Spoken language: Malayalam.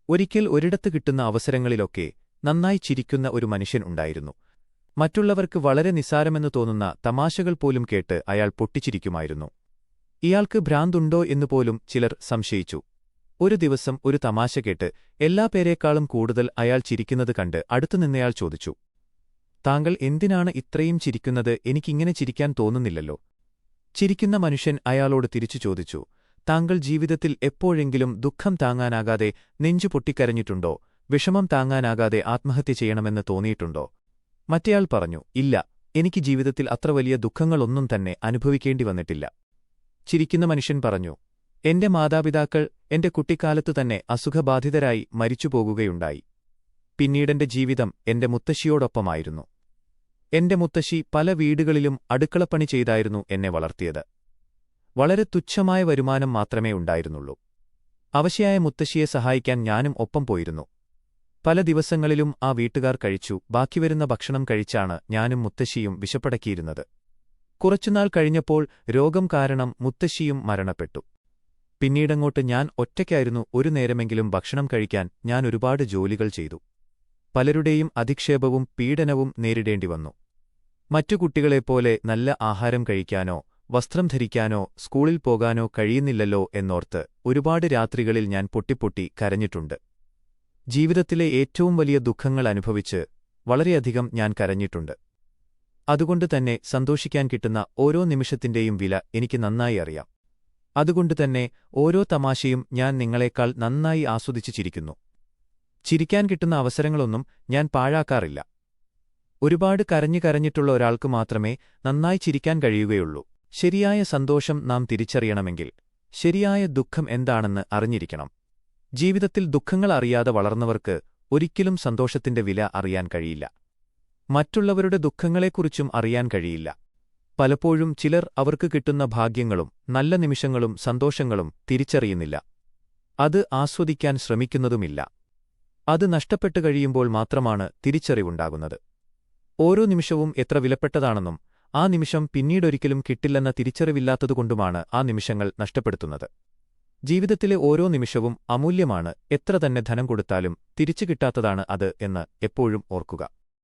ഒരിക്കൽ ഒരിടത്ത് കിട്ടുന്ന അവസരങ്ങളിലൊക്കെ നന്നായി ചിരിക്കുന്ന ഒരു മനുഷ്യൻ ഉണ്ടായിരുന്നു. മറ്റുള്ളവർക്ക് വളരെ നിസ്സാരമെന്നു തോന്നുന്ന തമാശകൾ പോലും കേട്ട് അയാൾ പൊട്ടിച്ചിരിക്കുമായിരുന്നു. ഇയാൾക്ക് ഭ്രാന്തുണ്ടോ എന്നുപോലും ചിലർ സംശയിച്ചു. ഒരു ദിവസം ഒരു തമാശ കേട്ട് എല്ലാ പേരേക്കാളും കൂടുതൽ അയാൾ ചിരിക്കുന്നത് കണ്ട് അടുത്തുനിന്നയാൾ ചോദിച്ചു, "താങ്കൾ എന്തിനാണ് ഇത്രയും ചിരിക്കുന്നത്? എനിക്കിങ്ങനെ ചിരിക്കാൻ തോന്നുന്നില്ലല്ലോ." ചിരിക്കുന്ന മനുഷ്യൻ അയാളോട് തിരിച്ചു ചോദിച്ചു, "താങ്കൾ ജീവിതത്തിൽ എപ്പോഴെങ്കിലും ദുഃഖം താങ്ങാനാകാതെ നെഞ്ചു പൊട്ടിക്കരഞ്ഞിട്ടുണ്ടോ? വിഷമം താങ്ങാനാകാതെ ആത്മഹത്യ ചെയ്യണമെന്ന് തോന്നിയിട്ടുണ്ടോ?" മറ്റേയാൾ പറഞ്ഞു, "ഇല്ല, എനിക്ക് ജീവിതത്തിൽ അത്ര വലിയ ദുഃഖങ്ങളൊന്നും തന്നെ അനുഭവിക്കേണ്ടി വന്നിട്ടില്ല." ചിരിക്കുന്ന മനുഷ്യൻ പറഞ്ഞു, "എന്റെ മാതാപിതാക്കൾ എന്റെ കുട്ടിക്കാലത്തു തന്നെ അസുഖബാധിതരായി മരിച്ചുപോകുകയുണ്ടായി. പിന്നീടെന്റെ ജീവിതം എന്റെ മുത്തശ്ശിയോടൊപ്പമായിരുന്നു. എന്റെ മുത്തശ്ശി പല വീടുകളിലും അടുക്കളപ്പണി ചെയ്തായിരുന്നു എന്നെ വളർത്തിയത്. വളരെ തുച്ഛമായ വരുമാനം മാത്രമേ ഉണ്ടായിരുന്നുള്ളൂ. അവശയായ മുത്തശ്ശിയെ സഹായിക്കാൻ ഞാനും ഒപ്പം പോയിരുന്നു. പല ദിവസങ്ങളിലും ആ വീട്ടുകാർ കഴിച്ചു ബാക്കിവരുന്ന ഭക്ഷണം കഴിച്ചാണ് ഞാനും മുത്തശ്ശിയും വിശപ്പടക്കിയിരുന്നത്. കുറച്ചുനാൾ കഴിഞ്ഞപ്പോൾ രോഗം കാരണം മുത്തശ്ശിയും മരണപ്പെട്ടു. പിന്നീടങ്ങോട്ട് ഞാൻ ഒറ്റയ്ക്കായിരുന്നു. ഒരു നേരമെങ്കിലും ഭക്ഷണം കഴിക്കാൻ ഞാൻ ഒരുപാട് ജോലികൾ ചെയ്തു. പലരുടെയും അധിക്ഷേപവും പീഡനവും നേരിടേണ്ടിവന്നു. മറ്റു കുട്ടികളെപ്പോലെ നല്ല ആഹാരം കഴിക്കാനോ വസ്ത്രം ധരിക്കാനോ സ്കൂളിൽ പോകാനോ കഴിയുന്നില്ലല്ലോ എന്നോർത്ത് ഒരുപാട് രാത്രികളിൽ ഞാൻ പൊട്ടിപ്പൊട്ടി കരഞ്ഞിട്ടുണ്ട്. ജീവിതത്തിലെ ഏറ്റവും വലിയ ദുഃഖങ്ങൾ അനുഭവിച്ച് വളരെയധികം ഞാൻ കരഞ്ഞിട്ടുണ്ട്. അതുകൊണ്ടുതന്നെ സന്തോഷിക്കാൻ കിട്ടുന്ന ഓരോ നിമിഷത്തിന്റെയും വില എനിക്ക് നന്നായി അറിയാം. അതുകൊണ്ടുതന്നെ ഓരോ തമാശയും ഞാൻ നിങ്ങളെക്കാൾ നന്നായി ആസ്വദിച്ചു ചിരിക്കുന്നു. ചിരിക്കാൻ കിട്ടുന്ന അവസരങ്ങളൊന്നും ഞാൻ പാഴാക്കാറില്ല. ഒരുപാട് കരഞ്ഞിട്ടുള്ള ഒരാൾക്ക് മാത്രമേ നന്നായി ചിരിക്കാൻ കഴിയുകയുള്ളൂ. ശരിയായ സന്തോഷം നാം തിരിച്ചറിയണമെങ്കിൽ ശരിയായ ദുഃഖം എന്താണെന്ന് അറിഞ്ഞിരിക്കണം. ജീവിതത്തിൽ ദുഃഖങ്ങൾ അറിയാതെ വളർന്നവർക്ക് ഒരിക്കലും സന്തോഷത്തിന്റെ വില അറിയാൻ കഴിയില്ല. മറ്റുള്ളവരുടെ ദുഃഖങ്ങളെക്കുറിച്ചും അറിയാൻ കഴിയില്ല. പലപ്പോഴും ചിലർ അവർക്ക് കിട്ടുന്ന ഭാഗ്യങ്ങളും നല്ല നിമിഷങ്ങളും സന്തോഷങ്ങളും തിരിച്ചറിയുന്നില്ല. അത് ആസ്വദിക്കാൻ ശ്രമിക്കുന്നതുമില്ല. അത് നഷ്ടപ്പെട്ടു കഴിയുമ്പോൾ മാത്രമാണ് തിരിച്ചറിവുണ്ടാകുന്നത്. ഓരോ നിമിഷവും എത്ര വിലപ്പെട്ടതാണെന്നും ആ നിമിഷം പിന്നീടൊരിക്കലും കിട്ടില്ലെന്ന തിരിച്ചറിവില്ലാത്തതുകൊണ്ടുമാണ് ആ നിമിഷങ്ങൾ നഷ്ടപ്പെടുത്തുന്നത്. ജീവിതത്തിലെ ഓരോ നിമിഷവും അമൂല്യമാണ്. എത്ര തന്നെ ധനം കൊടുത്താലും തിരിച്ചു കിട്ടാത്തതാണ് അത് എന്ന് എപ്പോഴും ഓർക്കുക.